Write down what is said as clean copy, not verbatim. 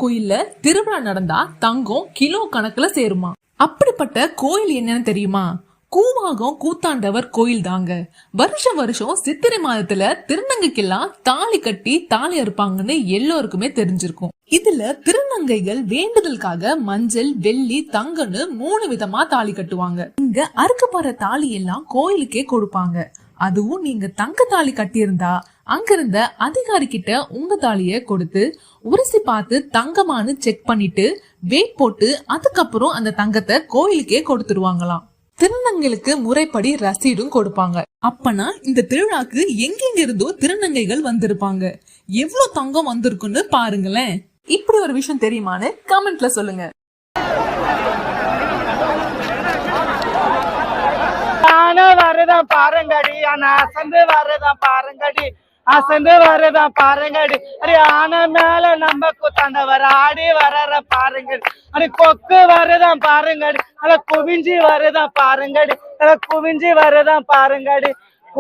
கோயில்ல திருவிழா நடந்தா தங்கம் கிலோ கணக்குல சேருமா. அப்படிப்பட்ட கோயில் என்னன்னு தெரியுமா? கூவாகம் கூத்தாண்டவர் கோயில் தாங்க. வருஷம் சித்திரை மாதத்துல திருநங்கைக்கெல்லாம் தாலி கட்டி தாலி அறுப்பாங்கன்னு எல்லோருக்குமே தெரிஞ்சிருக்கும். இதுல திருநங்கைகள் வேண்டுதலுக்காக மஞ்சள், வெள்ளி, தங்கம்னு 3 விதமா தாலி கட்டுவாங்க. இங்க அறுக்கப்படுற தாலி எல்லாம் கோயிலுக்கே கொடுப்பாங்க. அதுவும் நீங்க தங்க தாலி கட்டியிருந்தா அங்கிருந்த அதிகாரி கிட்ட உங்க தாலிய கொடுத்து உரசி பார்த்து தங்கமானு செக் பண்ணிட்டு வெயிட் போட்டு அதுக்கப்புறம் அந்த தங்கத்தை கோயிலுக்கே கொடுத்துருவாங்களாம். திருநங்கைகளுக்கு முறைப்படி ரசீடும் கொடுப்பாங்க. அப்பனா இந்த திருவிழாக்கு எங்கெங்க இருந்தோ திருநங்கைகள் வந்திருப்பாங்க. எவ்வளவு தங்கம் வந்திருக்குன்னு பாருங்களேன். இப்படி ஒரு விஷயம் தெரியுமான்னு கமெண்ட்ல சொல்லுங்க. வரதான் பாருங்கடி, ஆனா அசந்து வரதான் பாருங்கடி, அசந்து வரதான் பாருங்கடி. அடி ஆன மேல நம்ம கூத்தாண்டவர் ஆடி வர பாருங்கடி. அடி கொக்கு வரதான் பாருங்கடி, அத குவிஞ்சி வரதான் பாருங்கடி, அத குவிஞ்சி வரதான் பாருங்கடி.